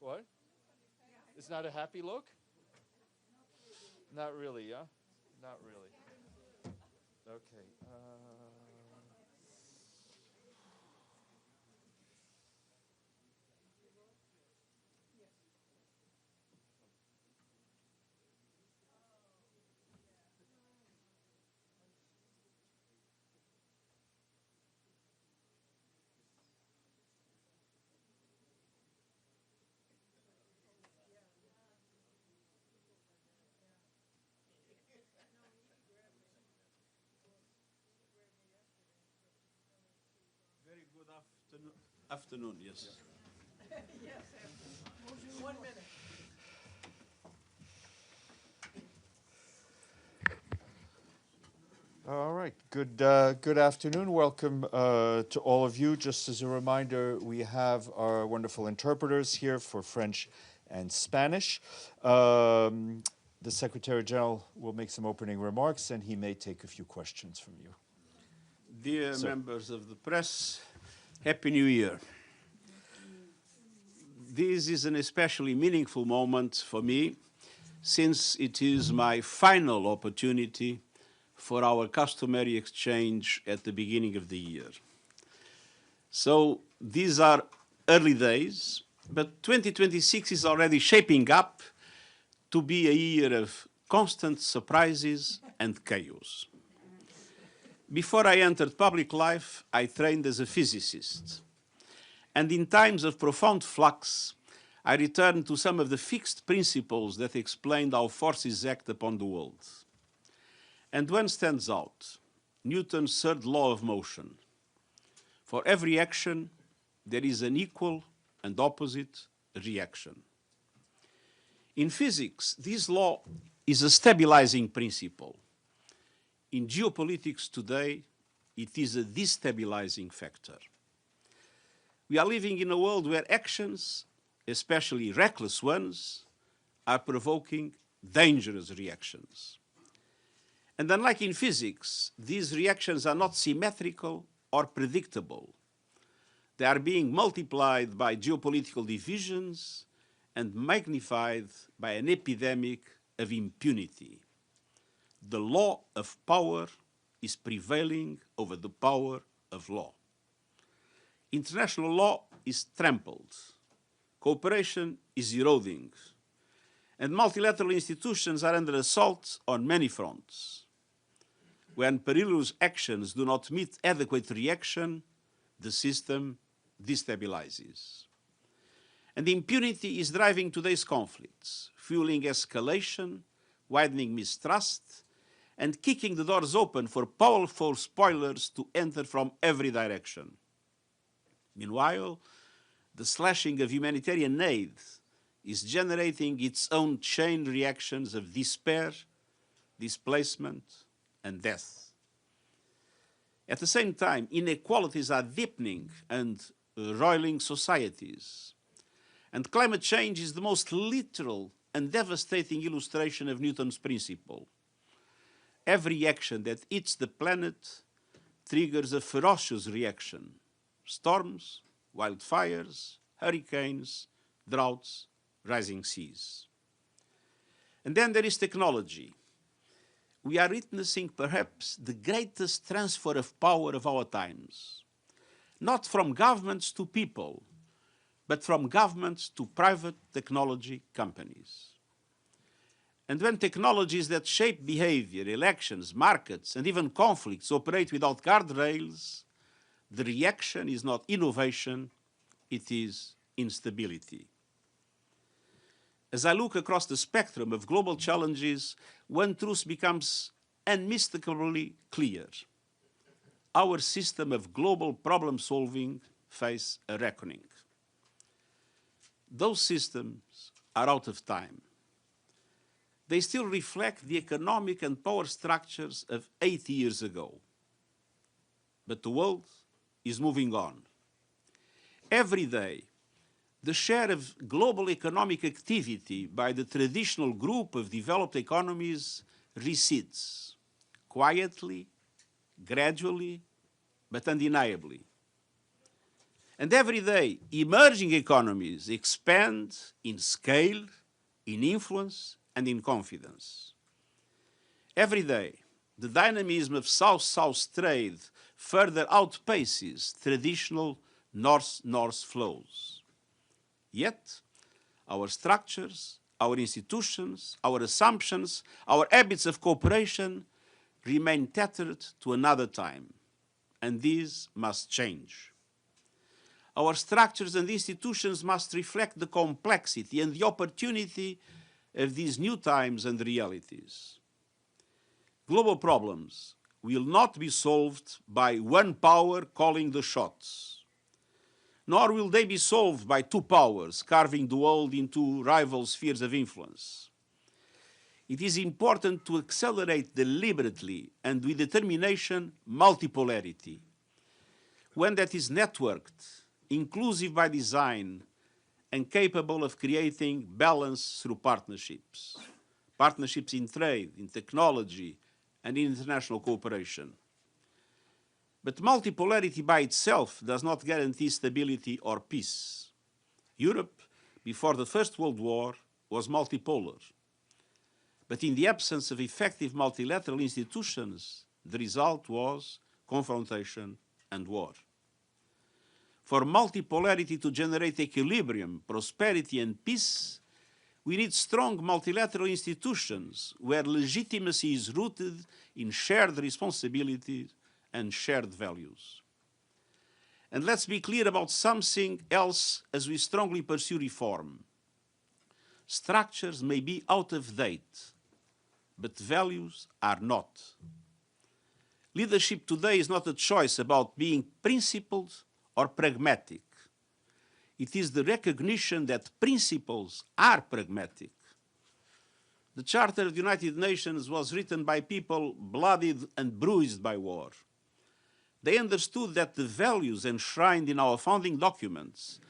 What? It's not a happy look? Not really, yeah? Not really. Okay. Very good afternoon, yes. Yes, 1 minute. All right. Good afternoon. Welcome to all of you. Just as a reminder, we have our wonderful interpreters here for French and Spanish. The Secretary-General will make some opening remarks, and he may take a few questions from you. Dear members of the press, Happy New Year. This is an especially meaningful moment for me, since it is my final opportunity for our customary exchange at the beginning of the year. So these are early days, but 2026 is already shaping up to be a year of constant surprises and chaos. Before I entered public life, I trained as a physicist. And in times of profound flux, I returned to some of the fixed principles that explained how forces act upon the world. And one stands out, Newton's third law of motion. For every action, there is an equal and opposite reaction. In physics, this law is a stabilizing principle. In geopolitics today, it is a destabilizing factor. We are living in a world where actions, especially reckless ones, are provoking dangerous reactions. And unlike in physics, these reactions are not symmetrical or predictable. They are being multiplied by geopolitical divisions and magnified by an epidemic of impunity. The law of power is prevailing over the power of law. International law is trampled. Cooperation is eroding. And multilateral institutions are under assault on many fronts. When perilous actions do not meet adequate reaction, the system destabilizes. And impunity is driving today's conflicts, fueling escalation, widening mistrust, and kicking the doors open for powerful spoilers to enter from every direction. Meanwhile, the slashing of humanitarian aid is generating its own chain reactions of despair, displacement, and death. At the same time, inequalities are deepening and roiling societies. And climate change is the most literal and devastating illustration of Newton's principle. Every action that hits the planet triggers a ferocious reaction. Storms, wildfires, hurricanes, droughts, rising seas. And then there is technology. We are witnessing perhaps the greatest transfer of power of our times. Not from governments to people, but from governments to private technology companies. And when technologies that shape behavior, elections, markets, and even conflicts operate without guardrails, the reaction is not innovation, it is instability. As I look across the spectrum of global challenges, one truth becomes unmistakably clear. Our system of global problem-solving face a reckoning. Those systems are out of time. They still reflect the economic and power structures of 80 years ago. But the world is moving on. Every day, the share of global economic activity by the traditional group of developed economies recedes, quietly, gradually, but undeniably. And every day, emerging economies expand in scale, in influence, and in confidence. Every day, the dynamism of South-South trade further outpaces traditional North-North flows. Yet, our structures, our institutions, our assumptions, our habits of cooperation remain tethered to another time, and these must change. Our structures and institutions must reflect the complexity and the opportunity of these new times and realities. Global problems will not be solved by one power calling the shots, nor will they be solved by two powers carving the world into rival spheres of influence. It is important to accelerate deliberately and with determination multipolarity, one that is networked, inclusive by design, and capable of creating balance through partnerships. Partnerships in trade, in technology, and in international cooperation. But multipolarity by itself does not guarantee stability or peace. Europe, before the First World War, was multipolar. But in the absence of effective multilateral institutions, the result was confrontation and war. For multipolarity to generate equilibrium, prosperity, and peace, we need strong multilateral institutions where legitimacy is rooted in shared responsibilities and shared values. And let's be clear about something else as we strongly pursue reform. Structures may be out of date, but values are not. Leadership today is not a choice about being principled or pragmatic. It is the recognition that principles are pragmatic. The Charter of the United Nations was written by people bloodied and bruised by war. They understood that the values enshrined in our founding documents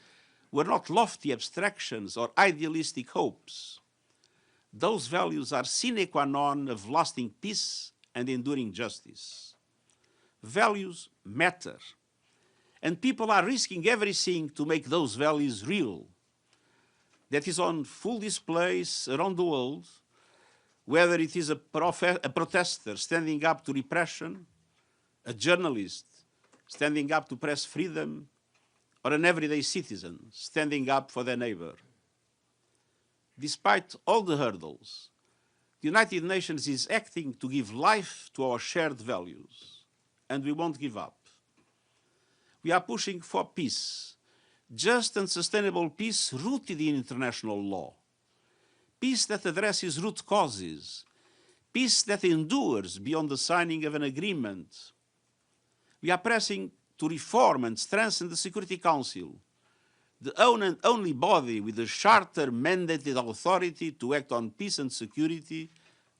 were not lofty abstractions or idealistic hopes. Those values are sine qua non of lasting peace and enduring justice. Values matter, and people are risking everything to make those values real. That is on full display around the world, whether it is a protester standing up to repression, a journalist standing up to press freedom, or an everyday citizen standing up for their neighbor. Despite all the hurdles, the United Nations is acting to give life to our shared values, and we won't give up. We are pushing for peace, just and sustainable peace rooted in international law, peace that addresses root causes, peace that endures beyond the signing of an agreement. We are pressing to reform and strengthen the Security Council, the only body with a charter-mandated authority to act on peace and security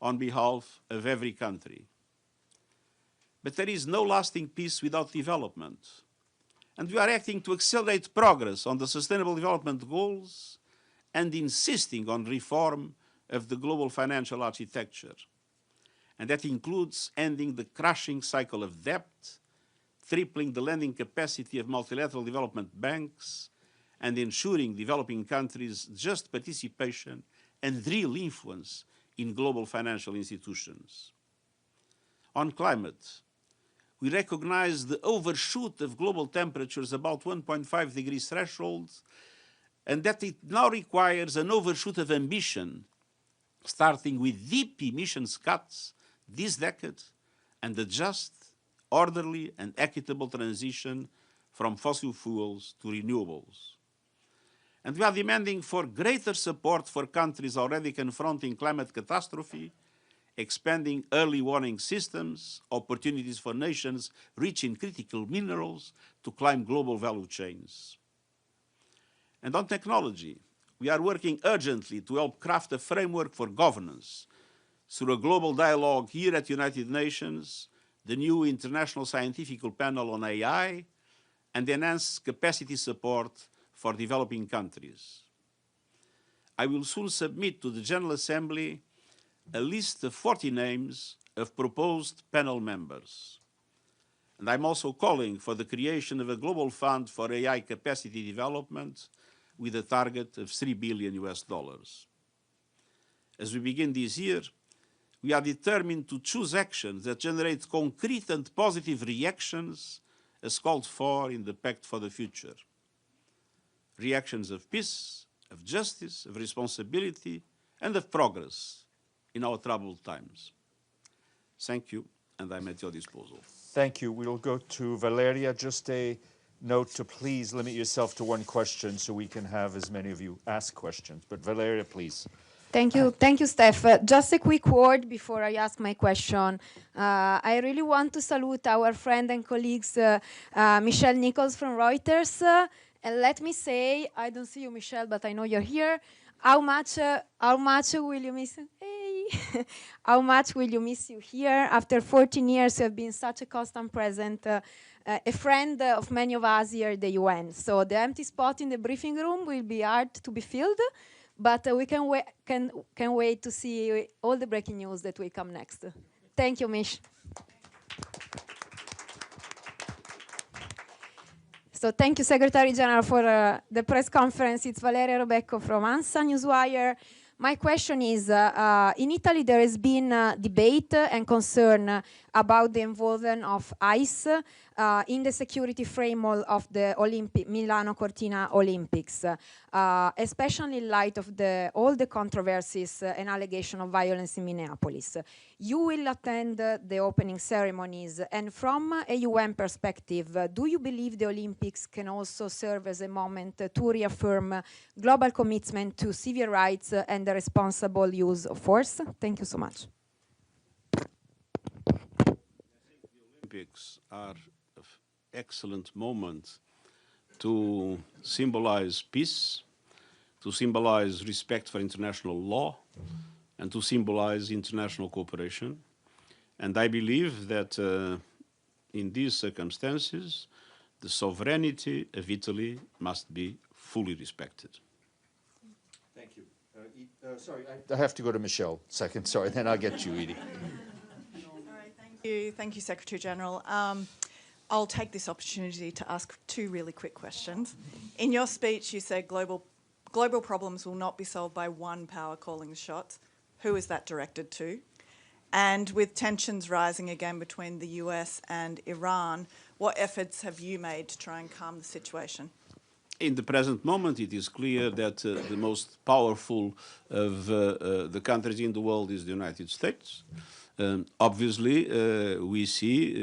on behalf of every country. But there is no lasting peace without development. And we are acting to accelerate progress on the Sustainable Development Goals and insisting on reform of the global financial architecture. And that includes ending the crushing cycle of debt, tripling the lending capacity of multilateral development banks, and ensuring developing countries just participation and real influence in global financial institutions. On climate, we recognize the overshoot of global temperatures about 1.5 degrees threshold, and that it now requires an overshoot of ambition, starting with deep emissions cuts this decade and a just, orderly, and equitable transition from fossil fuels to renewables. And we are demanding for greater support for countries already confronting climate catastrophe, expanding early warning systems, opportunities for nations rich in critical minerals to climb global value chains. And on technology, we are working urgently to help craft a framework for governance through a global dialogue here at United Nations, the new International Scientific Panel on AI, and enhanced capacity support for developing countries. I will soon submit to the General Assembly a list of 40 names of proposed panel members. And I'm also calling for the creation of a global fund for AI capacity development with a target of $3 billion US. As we begin this year, we are determined to choose actions that generate concrete and positive reactions as called for in the Pact for the Future. Reactions of peace, of justice, of responsibility, and of progress in our troubled times. Thank you, and I'm at your disposal. Thank you. We'll go to Valeria. Just a note to please limit yourself to one question so we can have as many of you ask questions. But Valeria, please. Thank you, Steph. Just a quick word before I ask my question. I really want to salute our friend and colleagues, Michelle Nichols from Reuters. And let me say, I don't see you, Michelle, but I know you're here. How much will you miss? Hey, how much will you miss you here? After 14 years, you have been such a constant present, a friend of many of us here at the UN. So the empty spot in the briefing room will be hard to be filled. But we can wait to see all the breaking news that will come next. Thank you, Mish. So thank you, Secretary General, for the press conference. It's Valeria Robecco from ANSA Newswire. My question is, in Italy there has been debate and concern about the involvement of ICE in the security framework of the Milano Cortina Olympics, especially in light of all the controversies and allegations of violence in Minneapolis. You will attend the opening ceremonies, and from a UN perspective, do you believe the Olympics can also serve as a moment to reaffirm global commitment to civil rights and the responsible use of force? Thank you so much. Olympics are an excellent moment to symbolize peace, to symbolize respect for international law, and to symbolize international cooperation. And I believe that in these circumstances, the sovereignty of Italy must be fully respected. Thank you. Sorry, I have to go to Michelle second. Sorry, then I'll get you, Edie. Thank you, Secretary General. I'll take this opportunity to ask two really quick questions. In your speech, you said global problems will not be solved by one power calling the shots. Who is that directed to? And with tensions rising again between the US and Iran, what efforts have you made to try and calm the situation? In the present moment, it is clear that the most powerful of the countries in the world is the United States. Obviously, we see,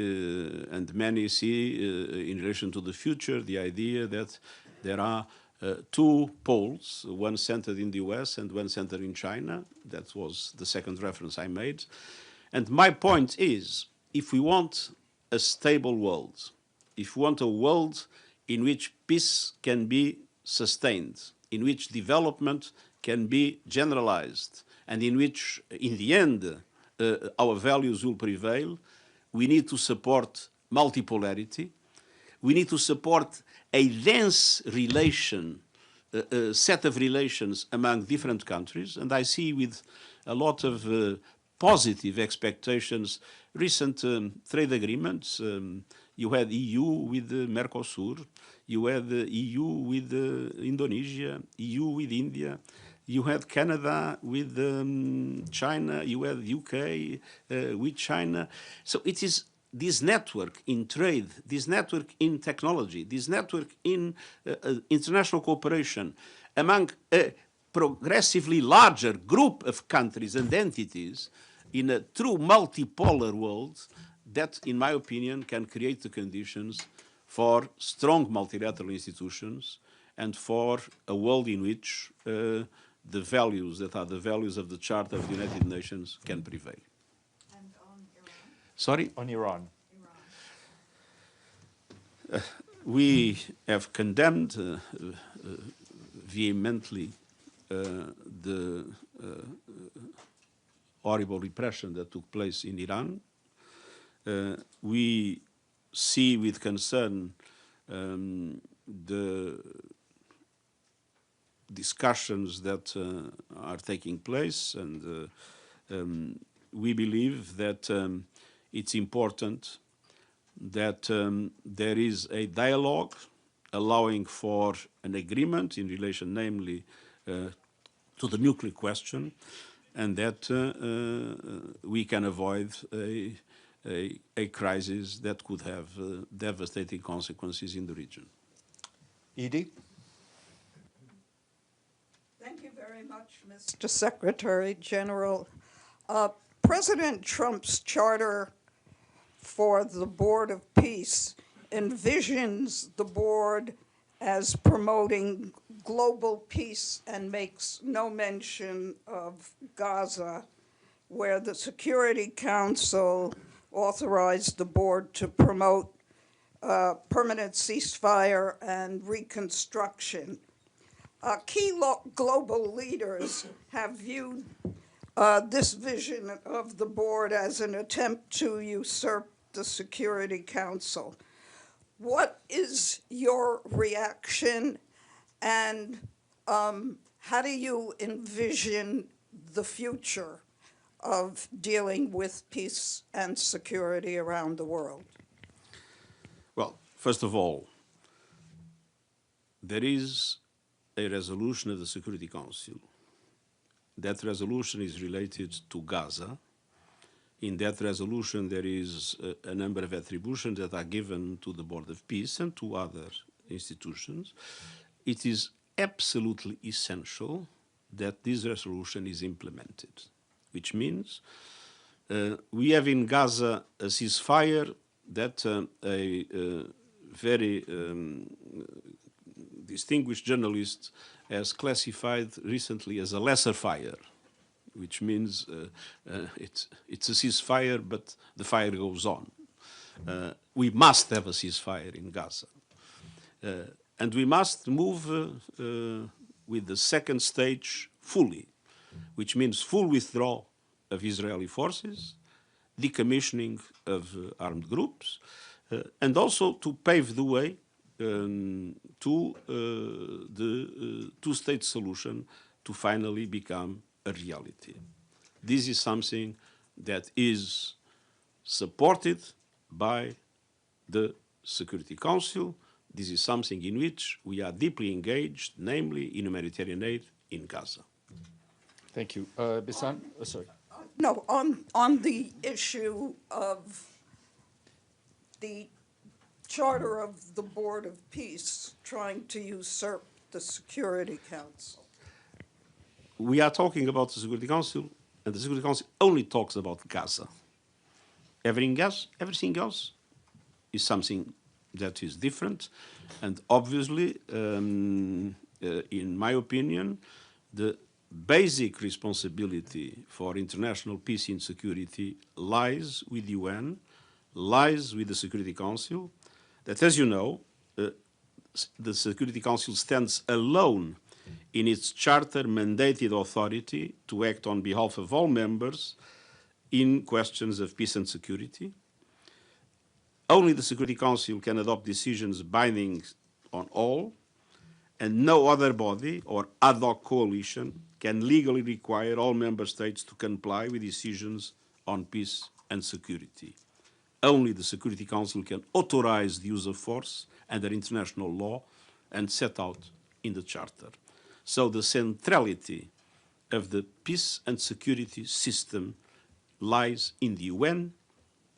and many see, in relation to the future, the idea that there are two poles, one centered in the US and one centered in China. That was the second reference I made. And my point is, if we want a stable world, if we want a world in which peace can be sustained, in which development can be generalized, and in which, in the end, our values will prevail, we need to support multipolarity. We need to support a dense relation, set of relations among different countries. And I see with a lot of positive expectations recent trade agreements. You had EU with Mercosur. You had the EU with Indonesia, EU with India. You had Canada with China. You had UK with China. So it is this network in trade, this network in technology, this network in international cooperation among a progressively larger group of countries and entities in a true multipolar world that, in my opinion, can create the conditions for strong multilateral institutions and for a world in which the values that are the values of the Charter of the United Nations can prevail. And on Iran? Sorry? On Iran. We have condemned vehemently the horrible repression that took place in Iran. We see with concern the discussions that are taking place, and we believe that it's important that there is a dialogue allowing for an agreement in relation, namely, to the nuclear question, and that we can avoid a crisis that could have devastating consequences in the region. Edie? Thank you very much, Mr. Secretary-General. President Trump's charter for the Board of Peace envisions the board as promoting global peace and makes no mention of Gaza, where the Security Council authorized the board to promote permanent ceasefire and reconstruction. Key global leaders have viewed this vision of the board as an attempt to usurp the Security Council. What is your reaction, and how do you envision the future of dealing with peace and security around the world? Well, first of all, there is a resolution of the Security Council. That resolution is related to Gaza. In that resolution, there is a number of attributions that are given to the Board of Peace and to other institutions. It is absolutely essential that this resolution is implemented, which means we have in Gaza a ceasefire that a very distinguished journalist has classified recently as a lesser fire, which means it's a ceasefire, but the fire goes on. We must have a ceasefire in Gaza. And we must move with the second stage fully, which means full withdrawal of Israeli forces, decommissioning of armed groups, and also to pave the way to the two-state solution to finally become a reality. This is something that is supported by the Security Council. This is something in which we are deeply engaged, namely in humanitarian aid in Gaza. Thank you. Bisan? Sorry. No, on the issue of the charter of the Board of Peace trying to usurp the Security Council. We are talking about the Security Council, and the Security Council only talks about Gaza. Everything else is something that is different, and obviously, in my opinion, the basic responsibility for international peace and security lies with the UN, lies with the Security Council, that, as you know, the Security Council stands alone in its charter-mandated authority to act on behalf of all members in questions of peace and security. Only the Security Council can adopt decisions binding on all, and no other body or ad hoc coalition can legally require all member states to comply with decisions on peace and security. Only the Security Council can authorize the use of force under international law and set out in the Charter. So the centrality of the peace and security system lies in the UN,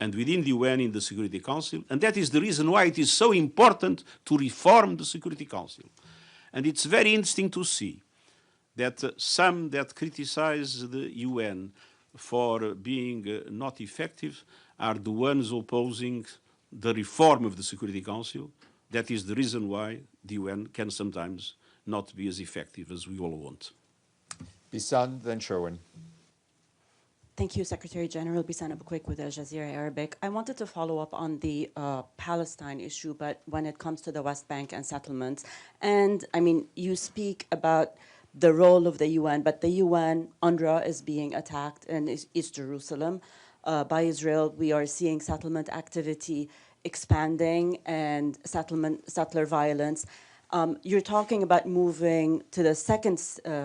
and within the UN in the Security Council, and that is the reason why it is so important to reform the Security Council. And it's very interesting to see that some that criticize the UN for being not effective are the ones opposing the reform of the Security Council. That is the reason why the UN can sometimes not be as effective as we all want. Bisan, then Sherwin. Thank you, Secretary General. Bisan Abukwik with Al Jazeera Arabic. I wanted to follow up on the Palestine issue, but when it comes to the West Bank and settlements. And, I mean, you speak about the role of the UN, but the UN, UNRWA, is being attacked in East Jerusalem by Israel. We are seeing settlement activity expanding and settler violence. You're talking about moving to the second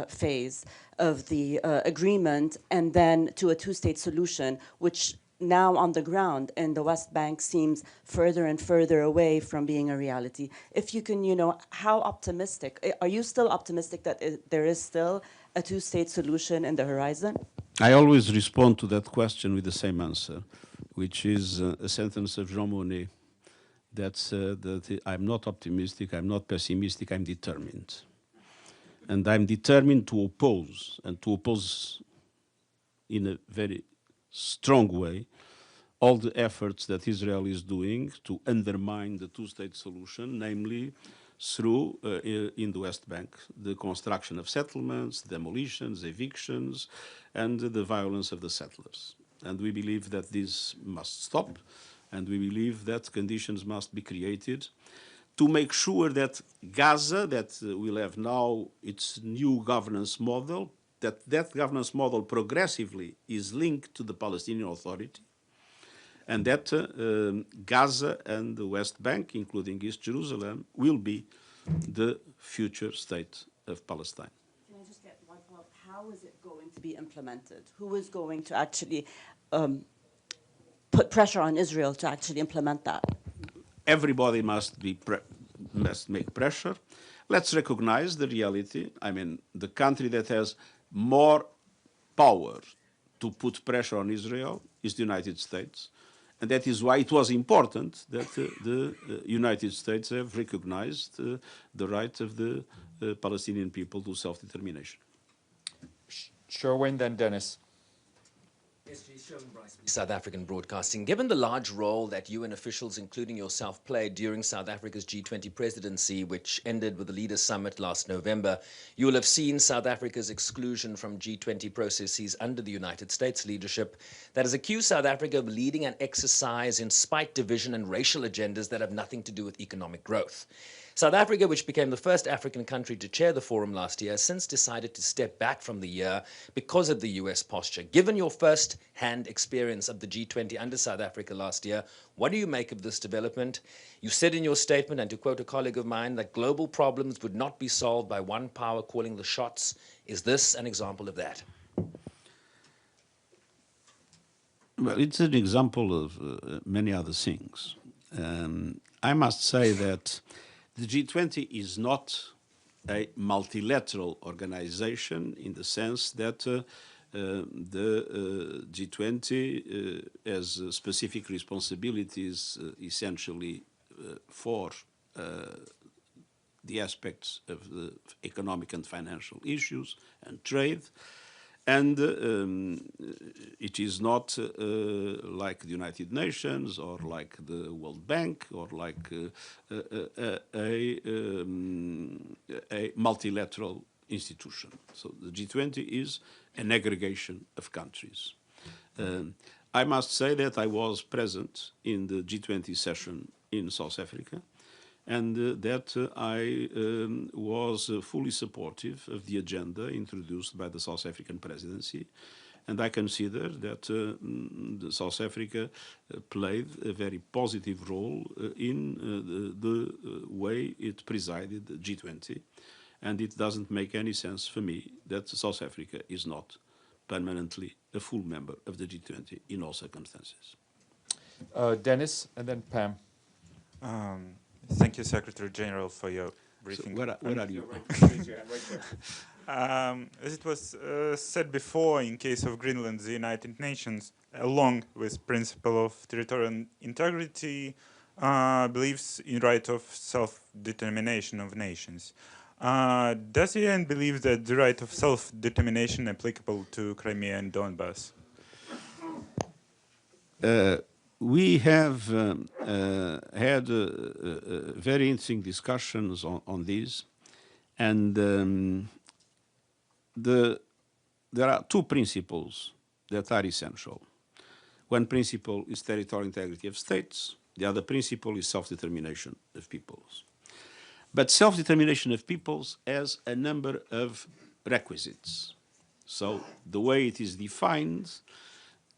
phase of the agreement and then to a two-state solution, which now on the ground in the West Bank seems further and further away from being a reality. If you can, how optimistic, are you still optimistic that there is still a two-state solution in the horizon? I always respond to that question with the same answer, which is a sentence of Jean Monnet that said that I'm not optimistic, I'm not pessimistic, I'm determined. And I'm determined to oppose, and to oppose in a very strong way, all the efforts that Israel is doing to undermine the two-state solution, namely through, in the West Bank, the construction of settlements, demolitions, evictions, and the violence of the settlers. And we believe that this must stop, and we believe that conditions must be created to make sure that Gaza, that will have now its new governance model, that governance model progressively is linked to the Palestinian Authority, and that Gaza and the West Bank, including East Jerusalem, will be the future state of Palestine. Can I just get one follow-up? How is it going to be implemented? Who is going to actually put pressure on Israel to actually implement that? Everybody must make pressure. Let's recognize the reality. I mean, the country that has more power to put pressure on Israel is the United States. And that is why it was important that the United States have recognized the right of the Palestinian people to self-determination. Sherwin, then Dennis. South African Broadcasting. Given the large role that UN officials, including yourself, played during South Africa's G20 presidency, which ended with the Leaders' Summit last November, you will have seen South Africa's exclusion from G20 processes under the United States leadership that has accused South Africa of leading an exercise in spite, division, and racial agendas that have nothing to do with economic growth. South Africa, which became the first African country to chair the forum last year, has since decided to step back from the year because of the US posture. Given your first-hand experience of the G20 under South Africa last year, what do you make of this development? You said in your statement, and to quote a colleague of mine, that global problems would not be solved by one power calling the shots. Is this an example of that? Well, it's an example of many other things. I must say that the G20 is not a multilateral organization in the sense that the G20 has specific responsibilities essentially for the aspects of the economic and financial issues and trade. And it is not like the United Nations or like the World Bank or like a multilateral institution. So the G20 is an aggregation of countries. I must say that I was present in the G20 session in South Africa, and that I was fully supportive of the agenda introduced by the South African presidency. And I consider that South Africa played a very positive role in the way it presided the G20. And it doesn't make any sense for me that South Africa is not permanently a full member of the G20 in all circumstances. Dennis, and then Pam. Thank you, Secretary General, for your briefing. So where are you? As it was said before, in case of Greenland, the United Nations, along with principle of territorial integrity, believes in right of self-determination of nations. Does the UN believe that the right of self-determination applicable to Crimea and Donbass? We have had very interesting discussions on this, and there are two principles that are essential. One principle is territorial integrity of states. The other principle is self-determination of peoples. But self-determination of peoples has a number of requisites. So the way it is defined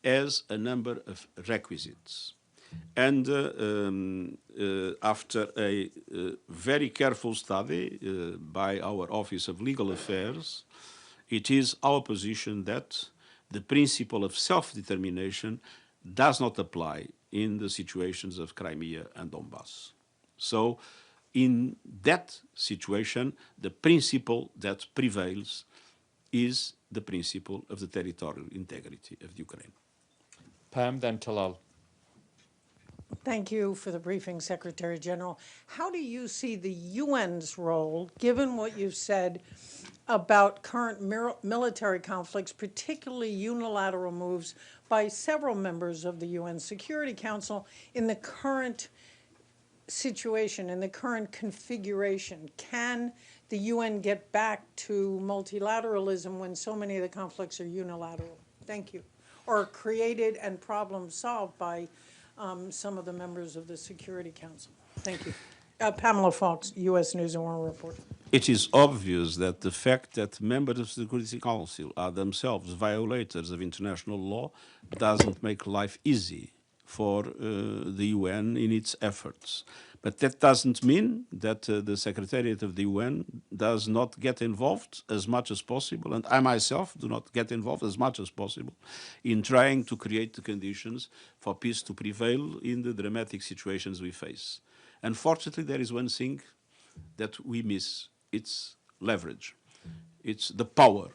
as a number of requisites. And after a very careful study by our Office of Legal Affairs, it is our position that the principle of self-determination does not apply in the situations of Crimea and Donbass. So in that situation, the principle that prevails is the principle of the territorial integrity of Ukraine. Pam, then Talal. Thank you for the briefing, Secretary General. How do you see the UN's role, given what you've said about current military conflicts, particularly unilateral moves by several members of the UN Security Council in the current situation, in the current configuration? Can the UN get back to multilateralism when so many of the conflicts are unilateral? Thank you. Or created and problem solved by some of the members of the Security Council. Thank you. Pamela Fox, U.S. News and World Report. It is obvious that the fact that members of the Security Council are themselves violators of international law doesn't make life easy for the UN in its efforts. But that doesn't mean that the Secretariat of the UN does not get involved as much as possible, and I myself do not get involved as much as possible in trying to create the conditions for peace to prevail in the dramatic situations we face. Unfortunately, there is one thing that we miss. It's leverage. It's the power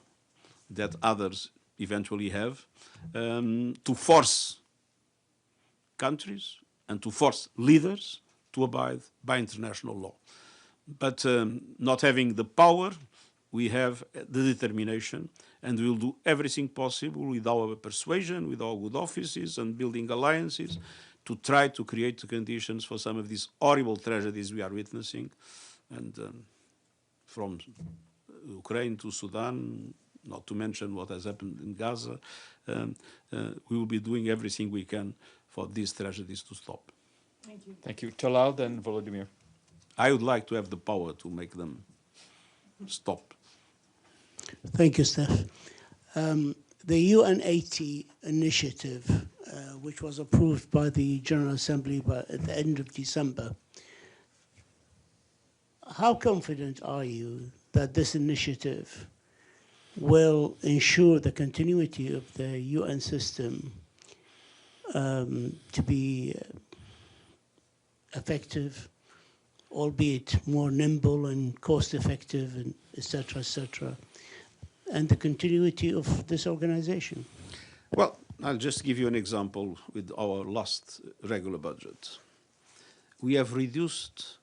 that others eventually have to force countries and to force leaders to abide by international law. But not having the power, we have the determination, and we will do everything possible with our persuasion, with our good offices and building alliances to try to create the conditions for some of these horrible tragedies we are witnessing. And from Ukraine to Sudan, not to mention what has happened in Gaza, we will be doing everything we can for these tragedies to stop. Thank you. Thank you. Talal, then Volodymyr. I would like to have the power to make them stop. Thank you, Steph. The UN80 initiative, which was approved by the General Assembly at the end of December, how confident are you that this initiative will ensure the continuity of the UN system to be effective, albeit more nimble and cost-effective, and et cetera, and the continuity of this organization? Well, I'll just give you an example with our last regular budget. We have reduced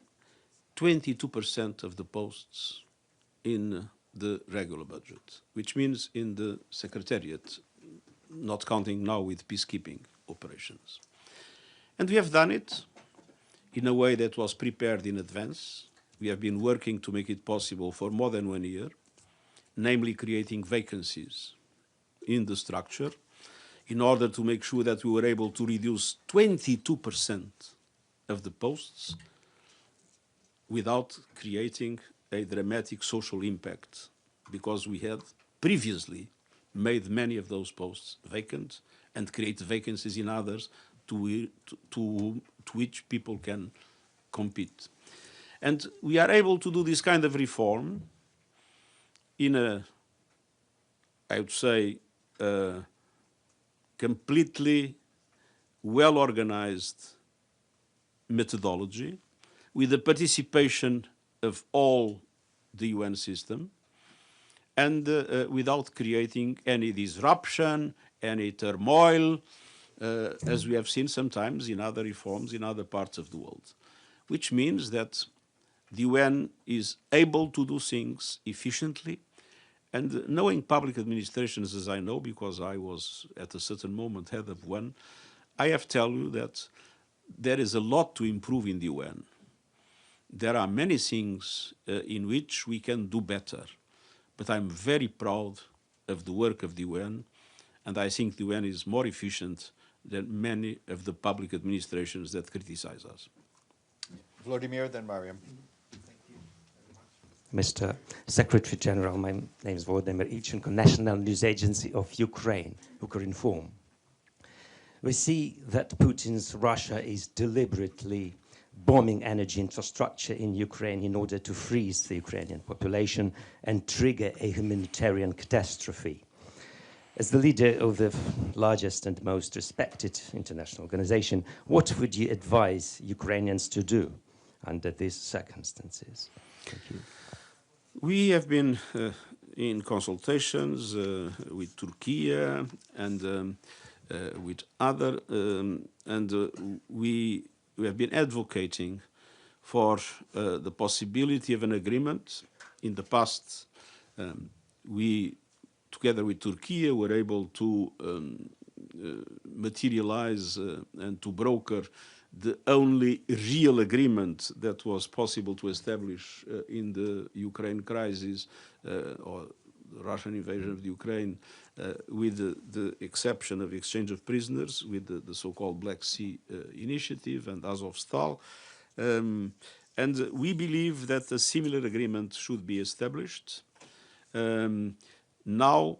22% of the posts in the regular budget, which means in the Secretariat, not counting now with peacekeeping operations. And we have done it in a way that was prepared in advance. We have been working to make it possible for more than 1 year, namely creating vacancies in the structure in order to make sure that we were able to reduce 22% of the posts without creating a dramatic social impact, because we had previously made many of those posts vacant and created vacancies in others to which people can compete. And we are able to do this kind of reform in a, I would say, completely well-organized methodology with the participation of all the UN system and without creating any disruption, any turmoil, as we have seen sometimes in other reforms in other parts of the world, which means that the UN is able to do things efficiently. And knowing public administrations as I know, because I was at a certain moment head of one, I have to tell you that there is a lot to improve in the UN. There are many things in which we can do better, but I'm very proud of the work of the UN, and I think the UN is more efficient than many of the public administrations that criticize us. Volodymyr, then Mariam. Mr. Secretary General, my name is Volodymyr Ilchenko, National News Agency of Ukraine, Ukrinform. We see that Putin's Russia is deliberately bombing energy infrastructure in Ukraine in order to freeze the Ukrainian population and trigger a humanitarian catastrophe. As the leader of the largest and most respected international organization, what would you advise Ukrainians to do under these circumstances? Thank you. We have been in consultations with Turkey and with other, we have been advocating for the possibility of an agreement. In the past, we, together with Turkey, were able to materialize and to broker the only real agreement that was possible to establish in the Ukraine crisis or the Russian invasion of the Ukraine, with the exception of exchange of prisoners, with the so-called Black Sea Initiative and Azovstal. And we believe that a similar agreement should be established now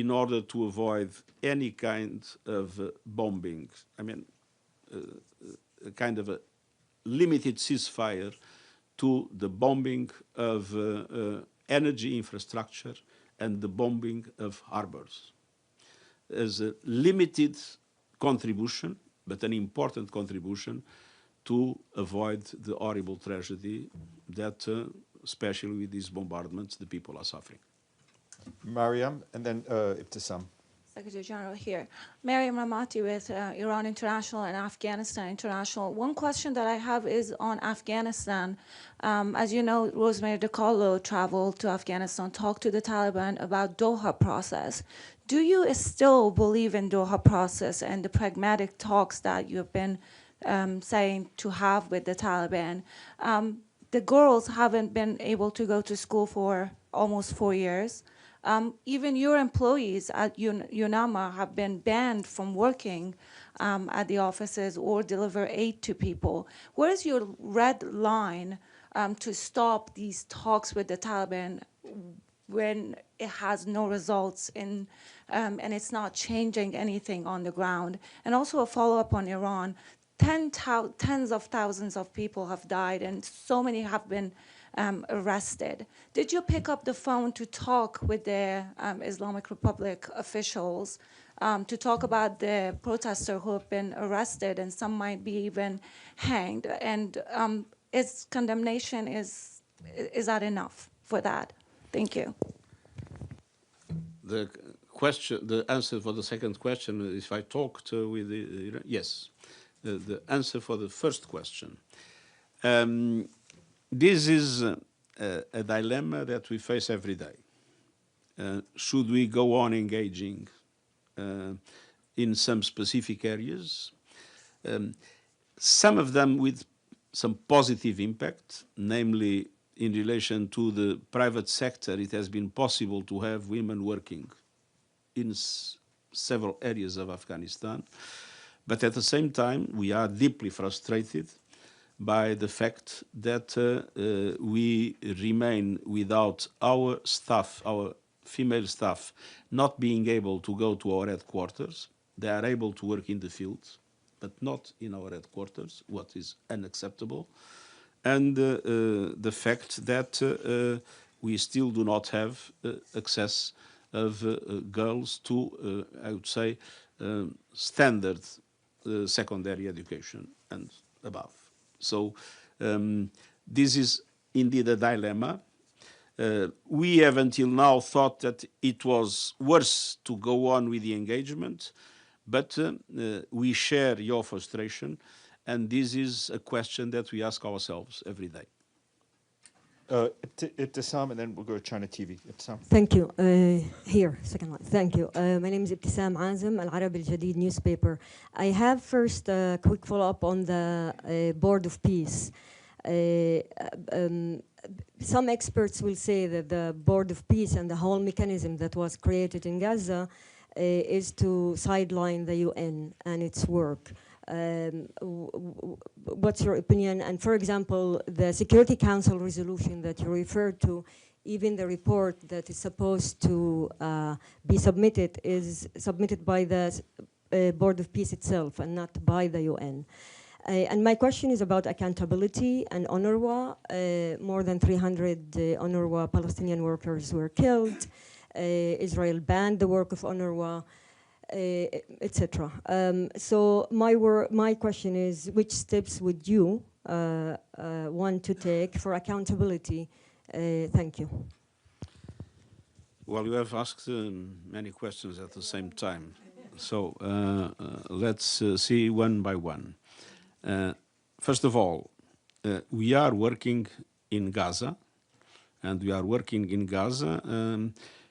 in order to avoid any kind of bombing. I mean, a kind of a limited ceasefire to the bombing of energy infrastructure and the bombing of harbors. As a limited contribution, but an important contribution to avoid the horrible tragedy that, especially with these bombardments, the people are suffering. Mariam, and then Ibtisam. Secretary General here. Mariam Ramati with Iran International and Afghanistan International. One question that I have is on Afghanistan. As you know, Rosemary DiCarlo traveled to Afghanistan, talked to the Taliban about Doha process. Do you still believe in Doha process and the pragmatic talks that you've been saying to have with the Taliban? The girls haven't been able to go to school for almost 4 years. Even your employees at UNAMA have been banned from working at the offices or deliver aid to people. Where is your red line to stop these talks with the Taliban when it has no results in, and it's not changing anything on the ground? And also a follow-up on Iran. Tens of thousands of people have died and so many have been arrested. Did you pick up the phone to talk with the Islamic Republic officials to talk about the protesters who have been arrested and some might be even hanged? And is condemnation, is that enough for that? Thank you. The question, the answer for the second question, if I talked with the, yes. The answer for the first question. This is a dilemma that we face every day. Should we go on engaging in some specific areas? Some of them with some positive impact, namely in relation to the private sector, it has been possible to have women working in several areas of Afghanistan. But at the same time, we are deeply frustrated by the fact that we remain without our staff, our female staff, not being able to go to our headquarters. They are able to work in the field, but not in our headquarters, what is unacceptable. And the fact that we still do not have access of girls to, I would say, standard secondary education and above. So this is indeed a dilemma. We have until now thought that it was worse to go on with the engagement, but we share your frustration, and this is a question that we ask ourselves every day. Ibtisam, and then we'll go to China TV. Ibtisam. Thank you. Here, second line. Thank you. My name is Ibtisam Azim, Al Arabi Al Jadid newspaper. I have first a quick follow-up on the Board of Peace. Some experts will say that the Board of Peace and the whole mechanism that was created in Gaza is to sideline the UN and its work. What's your opinion? And for example, the Security Council resolution that you referred to, even the report that is supposed to be submitted is submitted by the Board of Peace itself and not by the UN. And my question is about accountability and UNRWA. More than 300 UNRWA Palestinian workers were killed. Israel banned the work of UNRWA, etc. So my question is, which steps would you want to take for accountability? Thank you. Well, you have asked many questions at the same time. So let's see one by one. First of all, we are working in Gaza, and we are working in Gaza.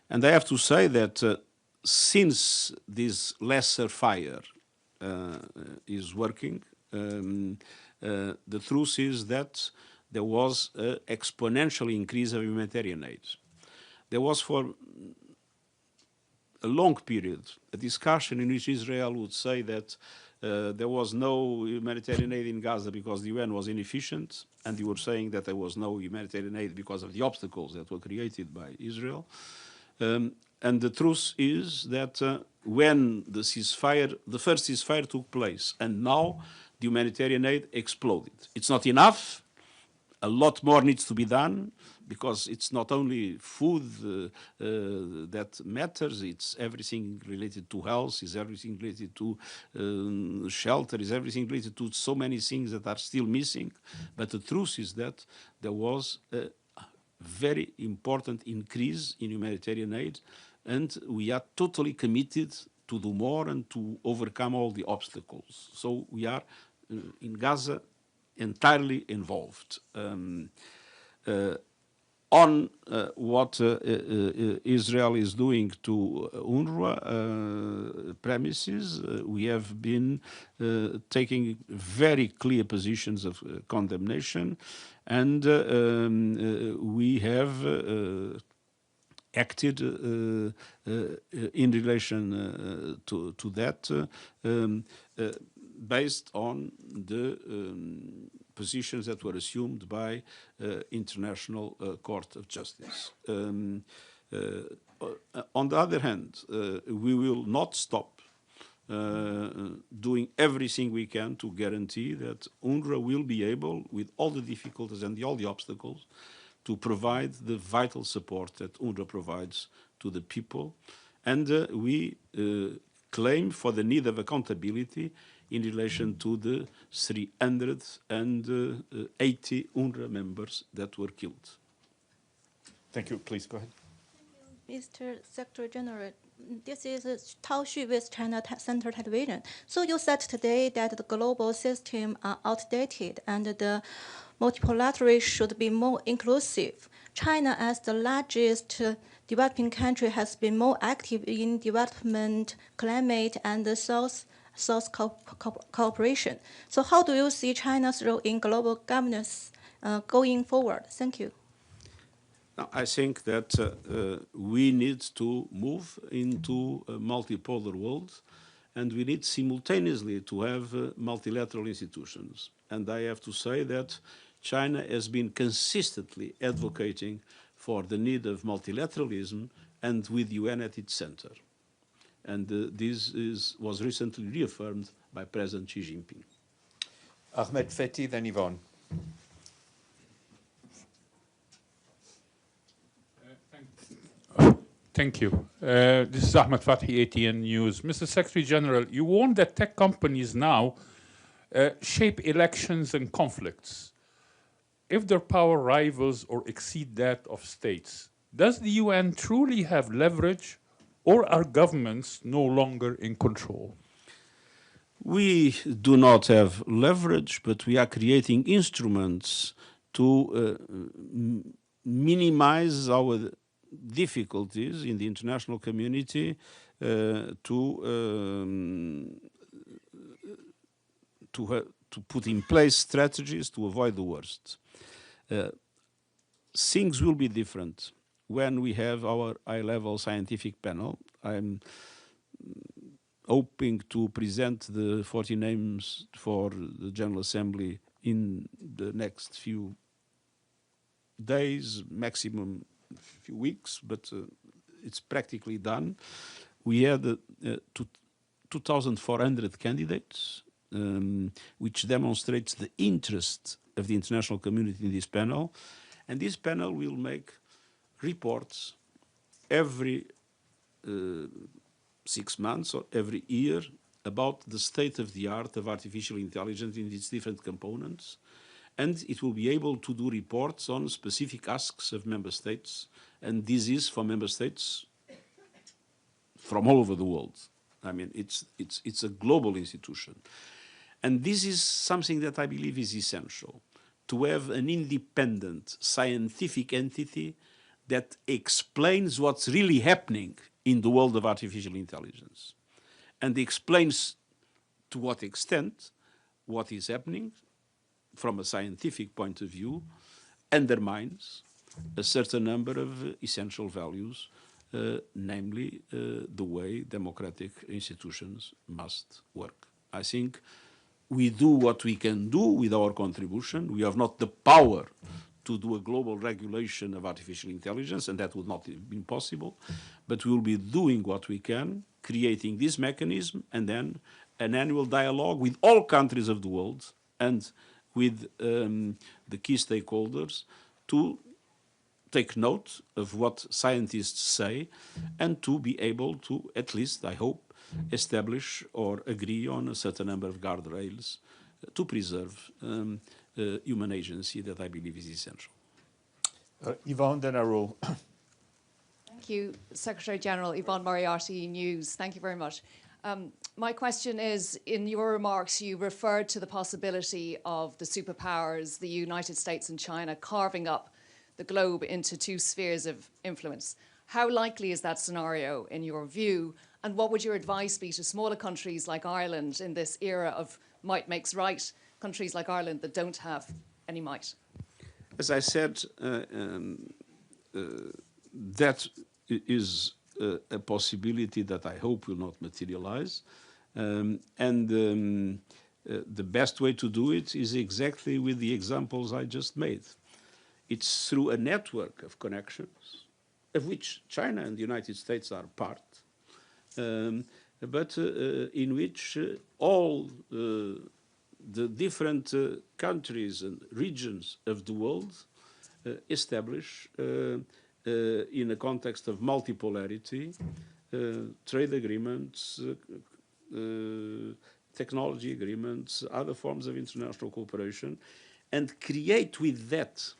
And I have to say that since this lesser fire is working, the truth is that there was an exponential increase of humanitarian aid. There was for a long period a discussion in which Israel would say that there was no humanitarian aid in Gaza because the UN was inefficient, and you were saying that there was no humanitarian aid because of the obstacles that were created by Israel. And the truth is that when the first ceasefire took place, and now the humanitarian aid exploded. It's not enough. A lot more needs to be done, because it's not only food that matters, it's everything related to health, it's everything related to shelter, it's everything related to so many things that are still missing. But the truth is that there was a very important increase in humanitarian aid, and we are totally committed to do more and to overcome all the obstacles. So we are in Gaza entirely involved. On what Israel is doing to UNRWA premises, we have been taking very clear positions of condemnation, and we have acted in relation to that based on the positions that were assumed by International Court of Justice. On the other hand, we will not stop doing everything we can to guarantee that UNRWA will be able, with all the difficulties and all the obstacles, to provide the vital support that UNRWA provides to the people. And we claim for the need of accountability in relation to the 380 UNRWA members that were killed. Thank you. Please go ahead. Mr. Secretary General, this is Tao Xu with China Center Television. So you said today that the global system are outdated and the multilateral should be more inclusive. China, as the largest developing country, has been more active in development, climate, and South cooperation. So how do you see China's role in global governance going forward? Thank you. Now, I think that we need to move into a multipolar world, and we need simultaneously to have multilateral institutions. And I have to say that China has been consistently advocating for the need of multilateralism, and with UN at its center. And this was recently reaffirmed by President Xi Jinping. Ahmed Fethi, then Yvonne. Thank you. This is Ahmed Fathi, ATN News. Mr. Secretary General, you warned that tech companies now shape elections and conflicts if their power rivals or exceed that of states. Does the UN truly have leverage, or are governments no longer in control? We do not have leverage, but we are creating instruments to minimize our difficulties in the international community to put in place strategies to avoid the worst. Things will be different when we have our high-level scientific panel. I'm hoping to present the 40 names for the General Assembly in the next few days, maximum few weeks, but it's practically done. We had 2,400 candidates, which demonstrates the interest of the international community in this panel. And this panel will make reports every 6 months or every year about the state of the art of artificial intelligence in its different components, and it will be able to do reports on specific asks of member states, and this is for member states from all over the world. I mean, it's a global institution. And this is something that I believe is essential, to have an independent scientific entity that explains what's really happening in the world of artificial intelligence and explains to what extent what is happening from a scientific point of view undermines a certain number of essential values, namely the way democratic institutions must work. I think we do what we can do with our contribution. We have not the power to do a global regulation of artificial intelligence, and that would not have been possible. But we will be doing what we can, creating this mechanism, and then an annual dialogue with all countries of the world and with the key stakeholders to take note of what scientists say and to be able to, at least, I hope, establish or agree on a certain number of guardrails to preserve human agency that I believe is essential. Yvonne, then Arul. Thank you, Secretary-General. Yvonne Moriarty, News. Thank you very much. My question is, in your remarks, you referred to the possibility of the superpowers, the United States and China, carving up the globe into two spheres of influence. How likely is that scenario in your view? And what would your advice be to smaller countries like Ireland in this era of might makes right, countries like Ireland that don't have any might? As I said, that is a possibility that I hope will not materialize. The best way to do it is exactly with the examples I just made. It's through a network of connections, of which China and the United States are part, but in which all the different countries and regions of the world establish, in a context of multipolarity, trade agreements, technology agreements, other forms of international cooperation, and create with that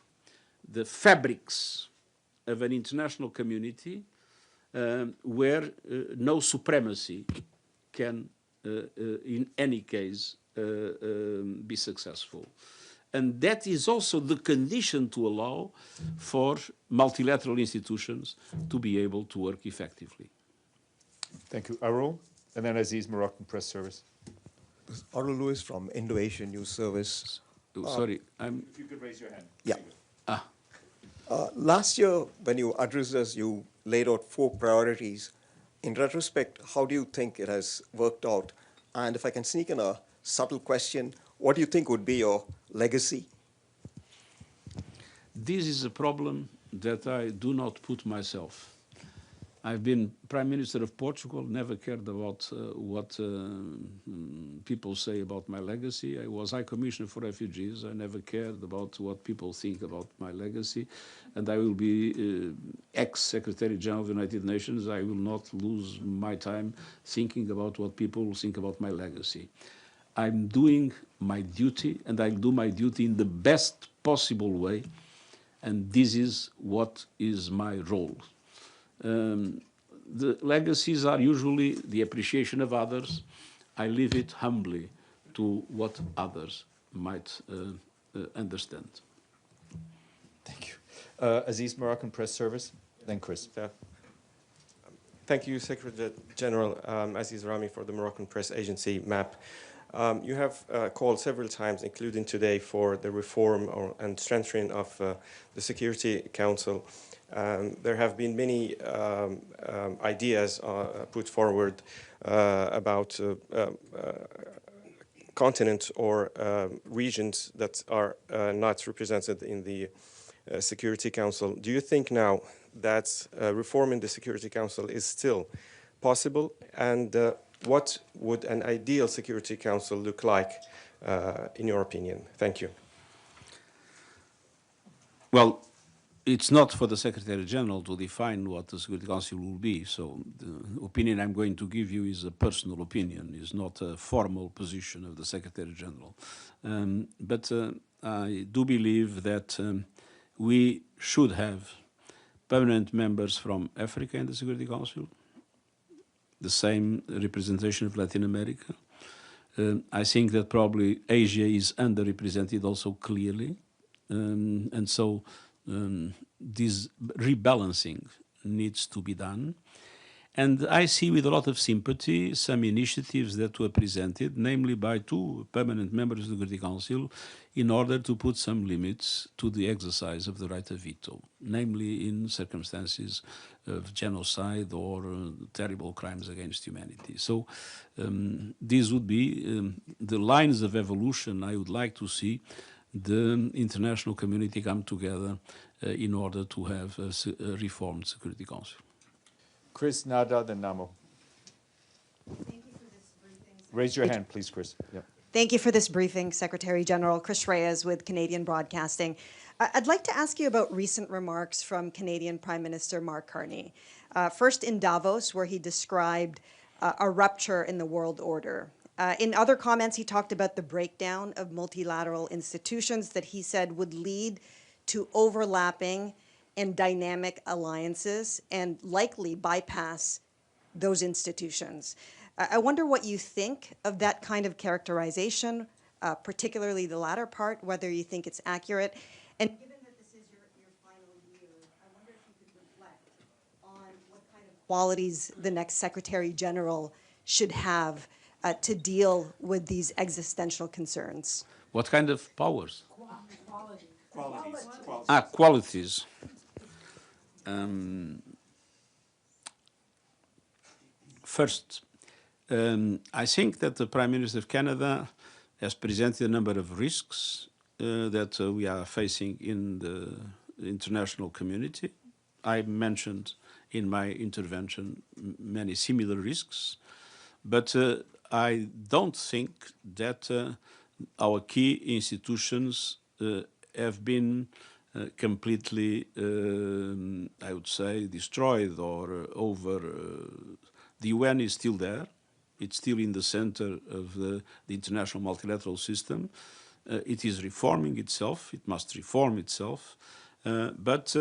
the fabrics of an international community where no supremacy can, in any case, be successful. And that is also the condition to allow for multilateral institutions to be able to work effectively. Thank you. Arul, and then Aziz, Moroccan Press Service. Arul Lewis from Indo-Asian News Service. Sorry, if you could raise your hand. Yeah. Last year, when you addressed us, you laid out 4 priorities. In retrospect, how do you think it has worked out? And if I can sneak in a subtle question, what do you think would be your legacy? This is a problem that I do not put myself. I've been Prime Minister of Portugal, never cared about what people say about my legacy. I was High Commissioner for Refugees. I never cared about what people think about my legacy. And I will be ex-Secretary-General of the United Nations. I will not lose my time thinking about what people think about my legacy. I'm doing my duty, and I'll do my duty in the best possible way. And this is what is my role. The legacies are usually the appreciation of others. I leave it humbly to what others might understand. Thank you. Aziz, Moroccan Press Service, then Chris. Thank you, Secretary General Aziz Rami for the Moroccan Press Agency, MAP. You have called several times, including today, for the reform and strengthening of the Security Council. There have been many ideas put forward about continents or regions that are not represented in the Security Council. Do you think now that reforming the Security Council is still possible? And what would an ideal Security Council look like, in your opinion? Thank you. Well, it's not for the Secretary General to define what the Security Council will be. So the opinion I'm going to give you is a personal opinion, is not a formal position of the Secretary General. But I do believe that we should have permanent members from Africa in the Security Council, the same representation of Latin America. I think that probably Asia is underrepresented also clearly. And so this rebalancing needs to be done. And I see with a lot of sympathy some initiatives that were presented, namely by 2 permanent members of the Security Council, in order to put some limits to the exercise of the right of veto, namely in circumstances of genocide or terrible crimes against humanity. So these would be the lines of evolution I would like to see the international community come together in order to have a reformed Security Council. Chris, Nada, then Namo. Raise your hand, please, Chris. Yep. Thank you for this briefing, Secretary General. Chris Reyes with Canadian Broadcasting. I'd like to ask you about recent remarks from Canadian Prime Minister Mark Carney. First in Davos, where he described a rupture in the world order. In other comments, he talked about the breakdown of multilateral institutions that he said would lead to overlapping and dynamic alliances and likely bypass those institutions. I wonder what you think of that kind of characterization, particularly the latter part, whether you think it's accurate. And given that this is your final year, I wonder if you could reflect on what kind of qualities the next Secretary General should have to deal with these existential concerns. What kind of powers? Qualities. Qualities. First, I think that the Prime Minister of Canada has presented a number of risks that we are facing in the international community. I mentioned in my intervention many similar risks, but I don't think that our key institutions have been completely, I would say, destroyed or over. The UN is still there. It's still in the center of the international multilateral system. It is reforming itself. It must reform itself. But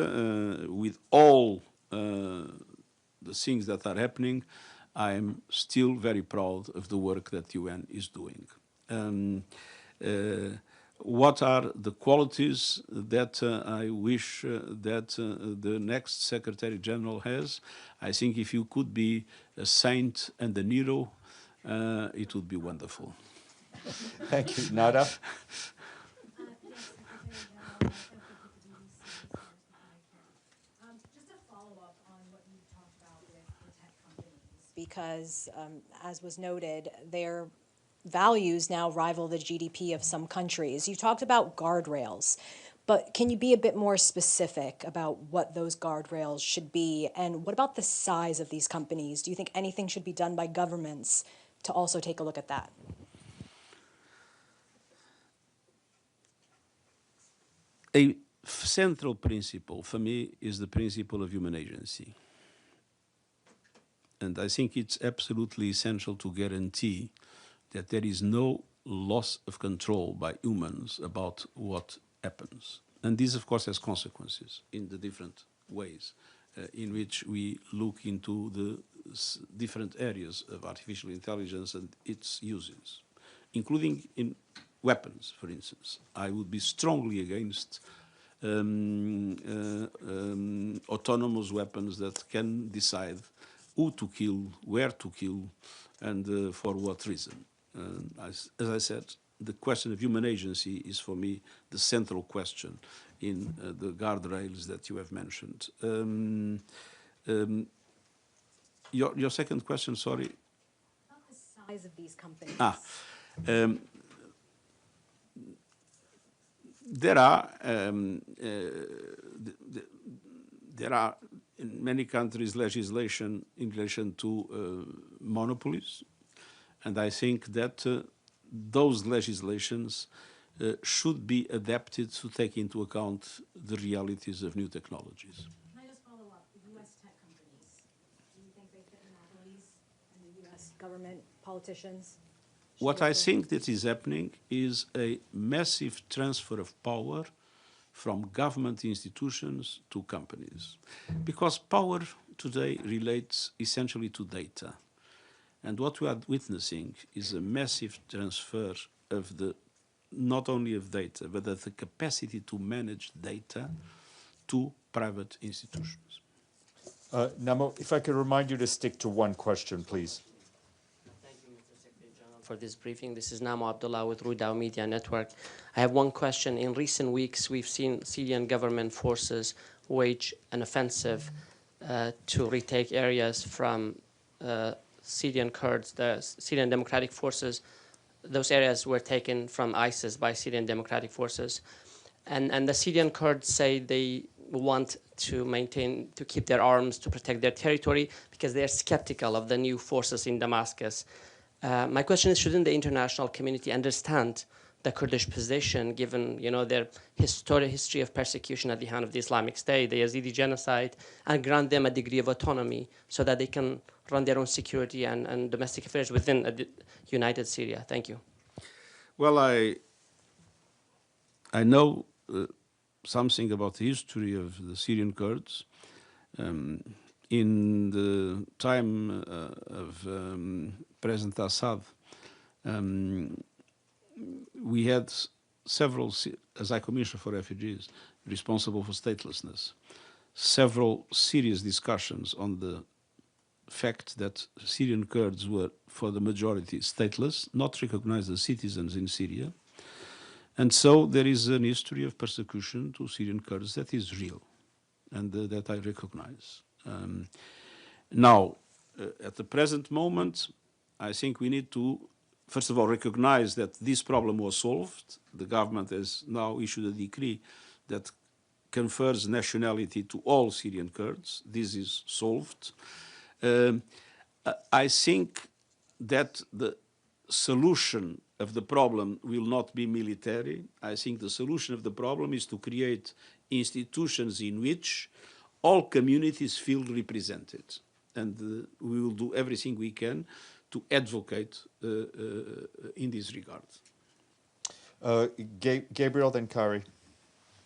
with all the things that are happening, I am still very proud of the work that the UN is doing. What are the qualities that I wish that the next Secretary General has? I think if you could be a saint and a hero, it would be wonderful. Thank you. Nada? Because, as was noted, their values now rival the GDP of some countries. You talked about guardrails, but can you be a bit more specific about what those guardrails should be? And what about the size of these companies? Do you think anything should be done by governments to also take a look at that? A central principle for me is the principle of human agency. And I think it's absolutely essential to guarantee that there is no loss of control by humans about what happens. And this, of course, has consequences in the different ways in which we look into the different areas of artificial intelligence and its uses, including in weapons, for instance. I would be strongly against autonomous weapons that can decide who to kill, where to kill, and for what reason. As I said, the question of human agency is for me the central question in the guardrails that you have mentioned. Your second question, sorry? About the size of these companies. There are in many countries legislation in relation to monopolies, and I think that those legislations should be adapted to take into account the realities of new technologies. Can I just follow up? U.S. tech companies, do you think they fit monopolies and the U.S. government politicians? What I think that is happening is a massive transfer of power from government institutions to companies. Because power today relates essentially to data. And what we are witnessing is a massive transfer of the, not only of data, but of the capacity to manage data to private institutions. Namo, if I could remind you to stick to one question, please. For this briefing. This is Namo Abdullah with Rudao Media Network. I have one question. In recent weeks, we've seen Syrian government forces wage an offensive to retake areas from Syrian Kurds, the Syrian Democratic Forces. Those areas were taken from ISIS by Syrian Democratic Forces. And the Syrian Kurds say they want to keep their arms to protect their territory because they're skeptical of the new forces in Damascus. My question is, shouldn't the international community understand the Kurdish position, given their history of persecution at the hand of the Islamic State, the Yazidi genocide, and grant them a degree of autonomy so that they can run their own security and domestic affairs within a united Syria? Thank you. Well, I know something about the history of the Syrian Kurds. In the time of President Assad, we had several, as High Commissioner for Refugees, responsible for statelessness, several serious discussions on the fact that Syrian Kurds were, for the majority, stateless, not recognized as citizens in Syria. And so there is an history of persecution to Syrian Kurds that is real and that I recognize. Now, at the present moment, I think we need to, first of all, recognize that this problem was solved. The government has now issued a decree that confers nationality to all Syrian Kurds. This is solved. I think that the solution of the problem will not be military. I think the solution of the problem is to create institutions in which all communities feel represented. And we will do everything we can to advocate in this regard. Gabriel, then Kari.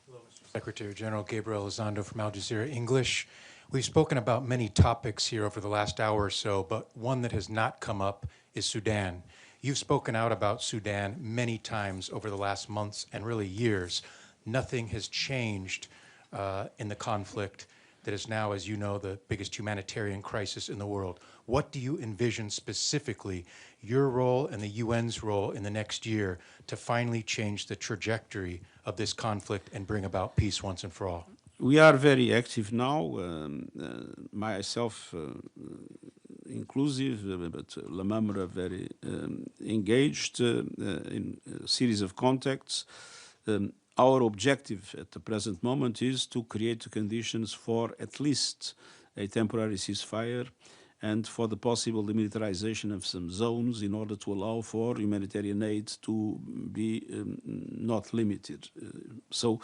Hello, Mr. Secretary General. Gabriel Elizondo from Al Jazeera English. We've spoken about many topics here over the last hour or so, but one that has not come up is Sudan. You've spoken out about Sudan many times over the last months and really years. Nothing has changed in the conflict that is now, as you know, the biggest humanitarian crisis in the world. What do you envision specifically your role and the UN's role in the next year to finally change the trajectory of this conflict and bring about peace once and for all? We are very active now, myself inclusive, but Lamamra very engaged in a series of contacts. Our objective at the present moment is to create the conditions for at least a temporary ceasefire and for the possible demilitarization of some zones in order to allow for humanitarian aid to be not limited. So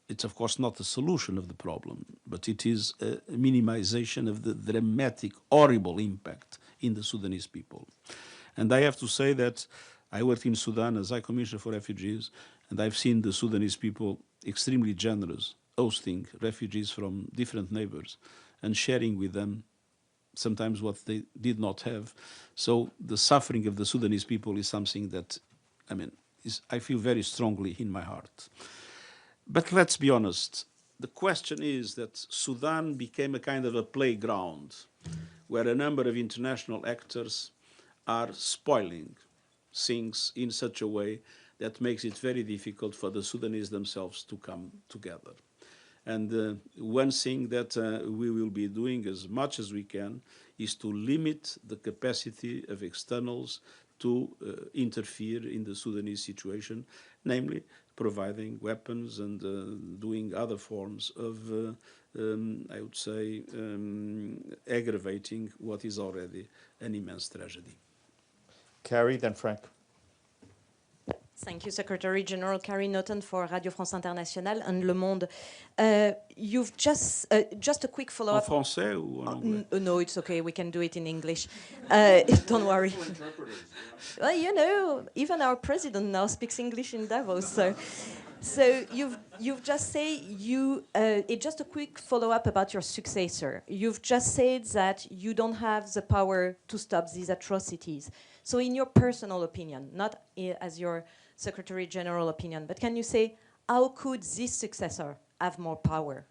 it's of course not the solution of the problem, but it is a minimization of the dramatic, horrible impact in the Sudanese people. And I have to say that I worked in Sudan as High Commissioner for Refugees, and I've seen the Sudanese people extremely generous, hosting refugees from different neighbors and sharing with them sometimes what they did not have. So the suffering of the Sudanese people is something that, I feel very strongly in my heart. But let's be honest, the question is that Sudan became a kind of a playground where a number of international actors are spoiling things in such a way that makes it very difficult for the Sudanese themselves to come together. And one thing that we will be doing as much as we can is to limit the capacity of externals to interfere in the Sudanese situation, namely providing weapons and doing other forms of, I would say, aggravating what is already an immense tragedy. Kari, then Frank. Thank you, Secretary General. Carrie Naughton for Radio France Internationale and Le Monde. You've just a quick follow-up. En français ou en anglais? No, it's okay. We can do it in English. Don't worry. Well, you know, even our president now speaks English in Davos. So you've just said it's just a quick follow-up about your successor. You've just said that you don't have the power to stop these atrocities. So in your personal opinion, not as your Secretary General opinion, but can you say how could this successor have more power?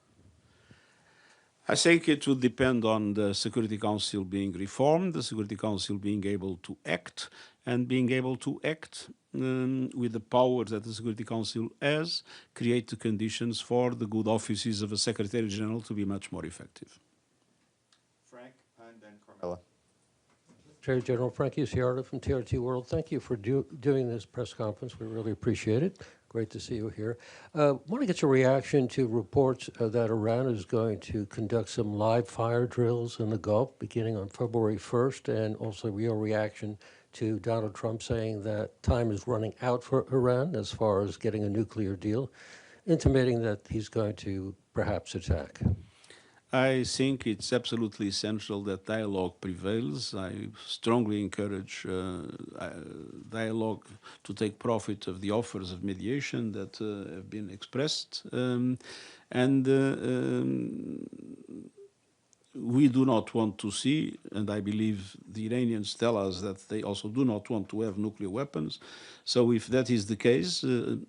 I think it would depend on the Security Council being reformed, the Security Council being able to act, and being able to act with the power that the Security Council has, create the conditions for the good offices of a Secretary General to be much more effective. Frank, and then Carmela. Secretary General Frank Uciardo from TRT World. Thank you for doing this press conference. We really appreciate it. Great to see you here. Want to get your reaction to reports that Iran is going to conduct some live fire drills in the Gulf beginning on February 1st, and also your reaction to Donald Trump saying that time is running out for Iran as far as getting a nuclear deal, intimating that he's going to perhaps attack. I think it's absolutely essential that dialogue prevails. I strongly encourage dialogue to take profit of the offers of mediation that have been expressed. We do not want to see, and I believe the Iranians tell us that they also do not want to have nuclear weapons. So if that is the case,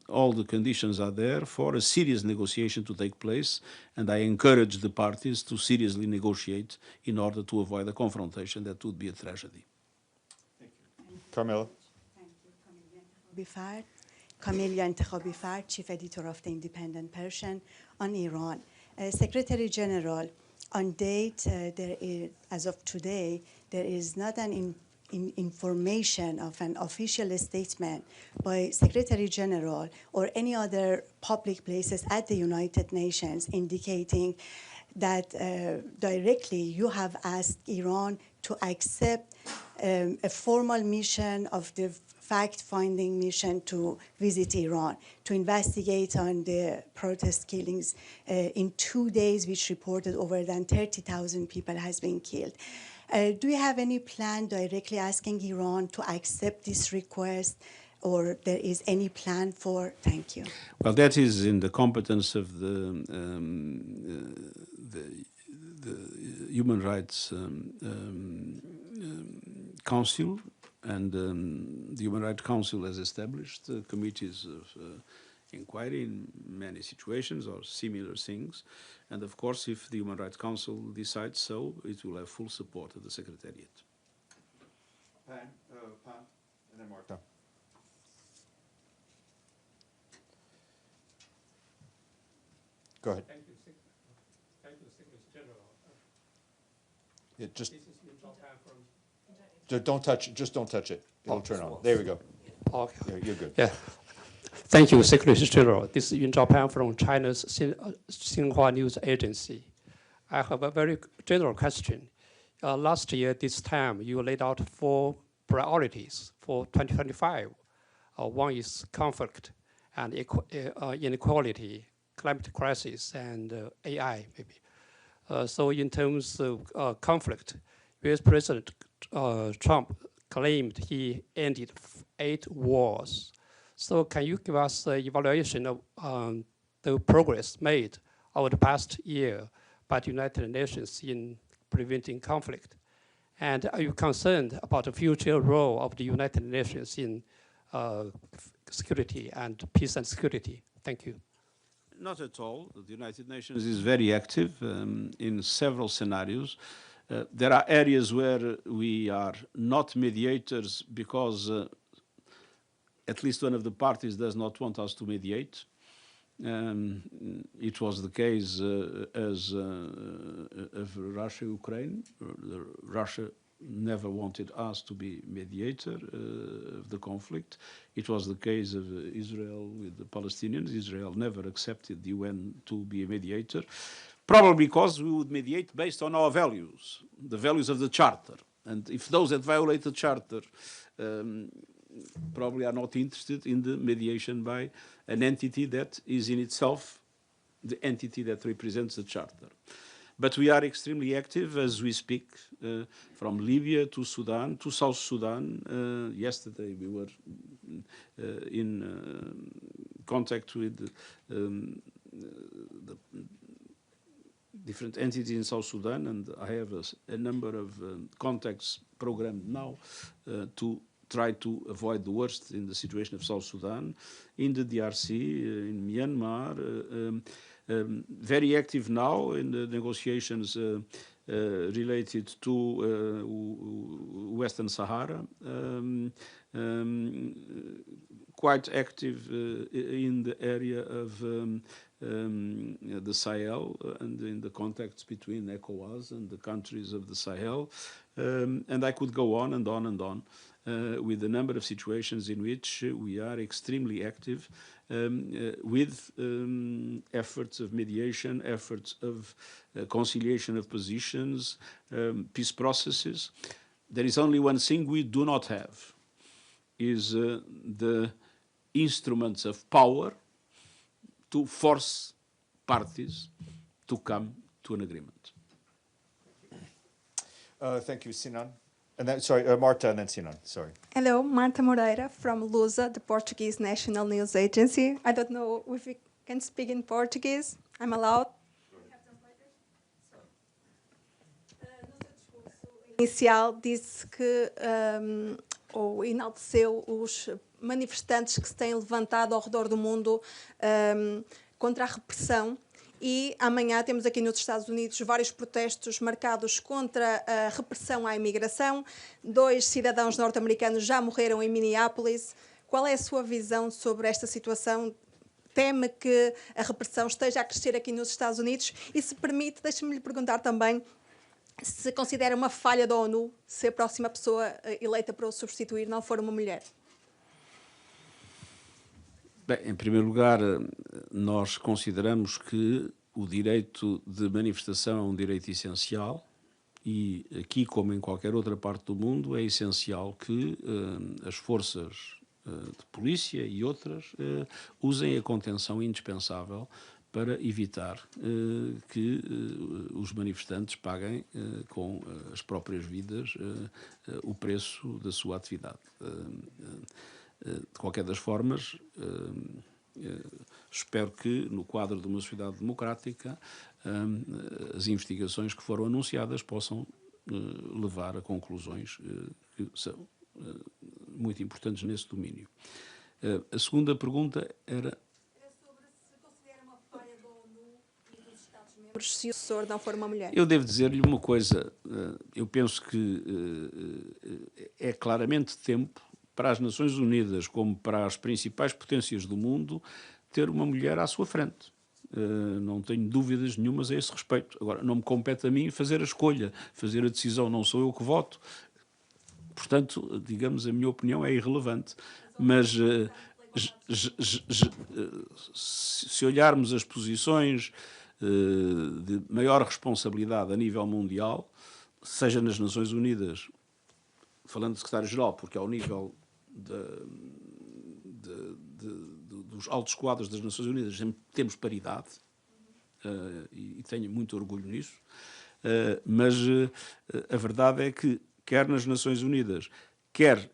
all the conditions are there for a serious negotiation to take place, and I encourage the parties to seriously negotiate in order to avoid a confrontation that would be a tragedy. Thank you. Carmela. Camelia Intikhabi Fard, Chief Editor of the Independent Persian on Iran. Secretary General, on date, as of today, there is not an information of an official statement by Secretary General or any other public places at the United Nations indicating that directly you have asked Iran to accept a formal mission of the fact-finding mission to visit Iran, to investigate on the protest killings in 2 days, which reported over than 30,000 people has been killed. Do you have any plan directly asking Iran to accept this request, or there is any plan for? Thank you. Well, that is in the competence of the Human Rights Council, and the Human Rights Council has established committees of inquiry in many situations or similar things. And of course, if the Human Rights Council decides so, it will have full support of the Secretariat. Pan, and then Marta. Go ahead. Thank you, Secretary General. Yeah, just This is Yuan Zhaopan from. don't touch it. Just don't touch it. It'll turn on. There we go. Okay. Yeah, you're good. Yeah. Thank you, Secretary General. This is Yuan Zhaopan from China's Xinhua News Agency. I have a very general question. Last year, this time, you laid out 4 priorities for 2025. One is conflict and inequality, climate crisis, and AI, maybe. So in terms of conflict, US President Trump claimed he ended 8 wars. So can you give us an evaluation of the progress made over the past year by the United Nations in preventing conflict? And are you concerned about the future role of the United Nations in security and peace and security? Thank you. Not at all. The United Nations is very active in several scenarios. There are areas where we are not mediators because at least one of the parties does not want us to mediate. It was the case of Russia-Ukraine. Russia never wanted us to be mediator of the conflict. It was the case of Israel with the Palestinians. Israel never accepted the UN to be a mediator, probably because we would mediate based on our values, the values of the Charter. And if those that violate the Charter probably are not interested in the mediation by an entity that is in itself the entity that represents the Charter. But we are extremely active as we speak, from Libya to Sudan to South Sudan. Yesterday we were in contact with the different entities in South Sudan, and I have a number of contacts programmed now to try to avoid the worst in the situation of South Sudan, in the DRC, in Myanmar, very active now in the negotiations related to Western Sahara, quite active in the area of the Sahel and in the contacts between ECOWAS and the countries of the Sahel. And I could go on and on and on with the number of situations in which we are extremely active with efforts of mediation, efforts of conciliation of positions, peace processes. There is only one thing we do not have, is the instruments of power to force parties to come to an agreement. Thank you, Sinan. And then, sorry, Marta and then Sinan, sorry. Hello, Marta Moreira from Lusa, the Portuguese National News Agency. I don't know if we can speak in Portuguese. I'm allowed? Inicial disse que, ou enalteceu os manifestantes que se têm levantado ao redor do mundo contra a repressão. E amanhã temos aqui nos Estados Unidos vários protestos marcados contra a repressão à imigração. 2 cidadãos norte-americanos já morreram em Minneapolis. Qual é a sua visão sobre esta situação? Teme que a repressão esteja a crescer aqui nos Estados Unidos? E se permite, deixe-me lhe perguntar também se considera uma falha da ONU se a próxima pessoa eleita para o substituir não for uma mulher. Bem, em primeiro lugar, nós consideramos que o direito de manifestação é um direito essencial e aqui, como em qualquer outra parte do mundo, é essencial que as forças de polícia e outras usem a contenção indispensável para evitar que os manifestantes paguem com as próprias vidas o preço da sua atividade. De qualquer das formas, espero que, no quadro de uma sociedade democrática, as investigações que foram anunciadas possam levar a conclusões que são muito importantes nesse domínio. A segunda pergunta era... sobre se considera uma falha da ONU e dos Estados-membros se o sucessor não for uma mulher. Eu devo dizer-lhe uma coisa. Eu penso que é claramente tempo para as Nações Unidas, como para as principais potências do mundo, ter uma mulher à sua frente. Não tenho dúvidas nenhumas a esse respeito. Agora, não me compete a mim fazer a escolha, fazer a decisão, não sou eu que voto. Portanto, digamos, a minha opinião é irrelevante. Mas se olharmos as posições de maior responsabilidade a nível mundial, seja nas Nações Unidas, falando de secretário-geral, porque ao nível dos altos quadros das Nações Unidas temos paridade, e tenho muito orgulho nisso, mas a verdade é que, quer nas Nações Unidas, quer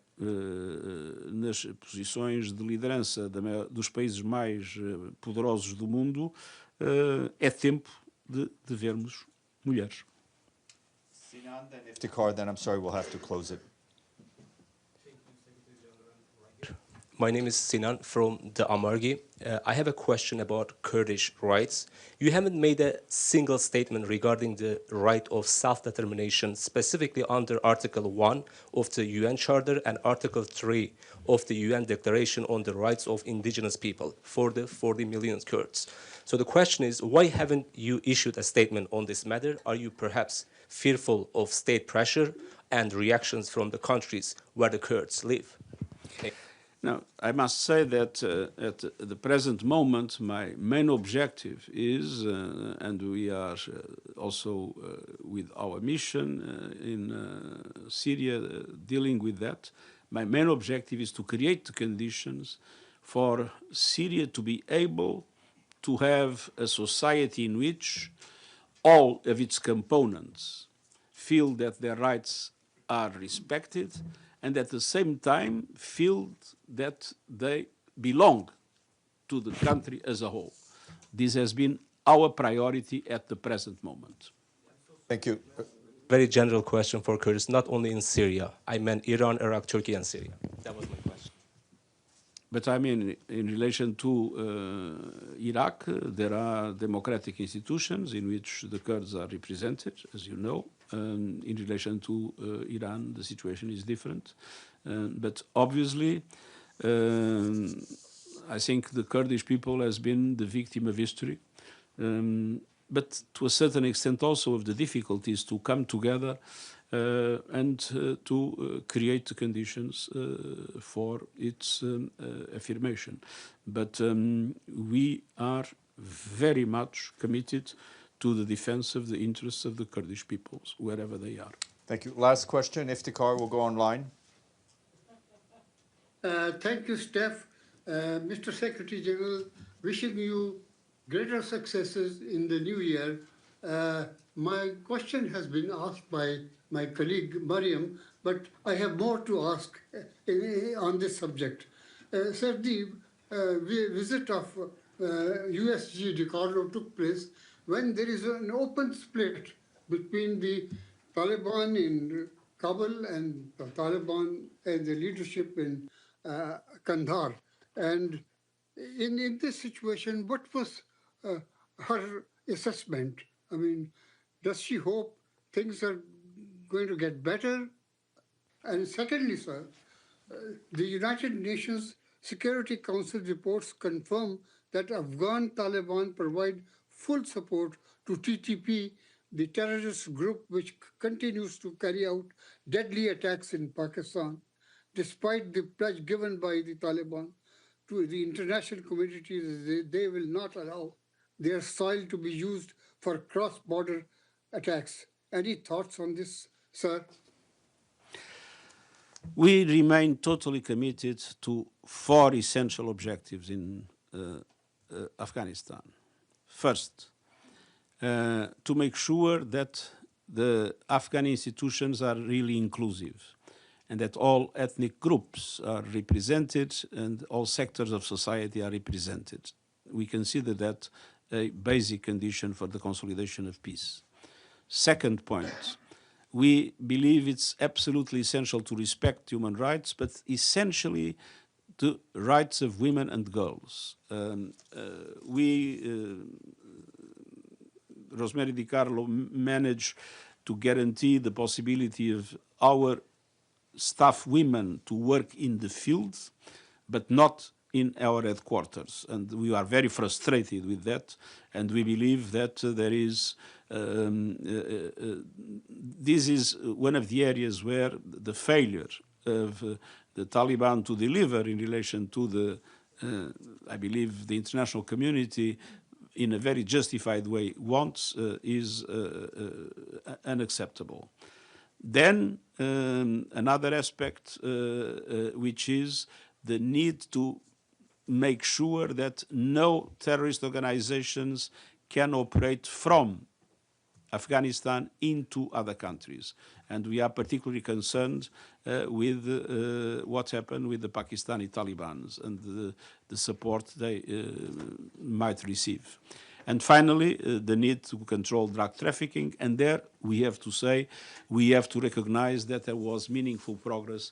nas posições de liderança dos países mais poderosos do mundo, é tempo de vermos mulheres. Sinan, then Iftikhar, then I'm sorry, we'll have to close it. My name is Sinan from the Amargi. I have a question about Kurdish rights. You haven't made a single statement regarding the right of self-determination, specifically under Article 1 of the UN Charter and Article 3 of the UN Declaration on the Rights of Indigenous People for the 40 million Kurds. So the question is, why haven't you issued a statement on this matter? Are you perhaps fearful of state pressure and reactions from the countries where the Kurds live? Now, I must say that at the present moment, my main objective is, and we are also with our mission in Syria dealing with that, My main objective is to create the conditions for Syria to be able to have a society in which all of its components feel that their rights are respected and at the same time feel that they belong to the country as a whole. This has been our priority at the present moment. Thank you. Very general question for Kurds, not only in Syria. I meant Iran, Iraq, Turkey, and Syria. That was my question. But I mean, in relation to Iraq, there are democratic institutions in which the Kurds are represented, as you know. In relation to Iran, the situation is different. But obviously, I think the Kurdish people has been the victim of history. But to a certain extent also of the difficulties to come together and to create the conditions for its affirmation. But we are very much committed to the defense of the interests of the Kurdish peoples, wherever they are. Thank you. Last question, Iftikhar will go online. Thank you, Steph. Mr. Secretary General, wishing you greater successes in the new year. My question has been asked by my colleague Mariam, but I have more to ask on this subject. Sir, the visit of USG DiCarlo took place when there is an open split between the Taliban in Kabul and the Taliban and the leadership in Kandahar. And in this situation, what was her assessment? I mean, does she hope things are going to get better? And secondly, sir, the United Nations Security Council reports confirm that Afghan Taliban provide full support to TTP, the terrorist group which continues to carry out deadly attacks in Pakistan, despite the pledge given by the Taliban to the international community that they will not allow their soil to be used for cross-border attacks. Any thoughts on this, sir? We remain totally committed to 4 essential objectives in Afghanistan. First, to make sure that the Afghan institutions are really inclusive and that all ethnic groups are represented and all sectors of society are represented. We consider that a basic condition for the consolidation of peace. Second point, we believe it's absolutely essential to respect human rights, but essentially the rights of women and girls. Rosemary DiCarlo managed to guarantee the possibility of our staff women to work in the field, but not in our headquarters. And we are very frustrated with that. And we believe that there is, this is one of the areas where the failure of the Taliban to deliver in relation to the, I believe, the international community in a very justified way wants is unacceptable. Then another aspect, which is the need to make sure that no terrorist organizations can operate from Afghanistan into other countries. And we are particularly concerned with what happened with the Pakistani Taliban and the support they might receive. And finally, the need to control drug trafficking. And there we have to say, we have to recognize that there was meaningful progress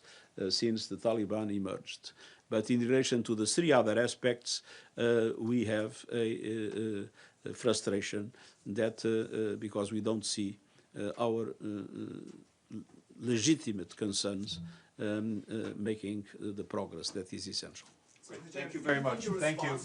since the Taliban emerged. But in relation to the 3 other aspects, we have a frustration that because we don't see our legitimate concerns making the progress that is essential. Thank you very much. Thank you.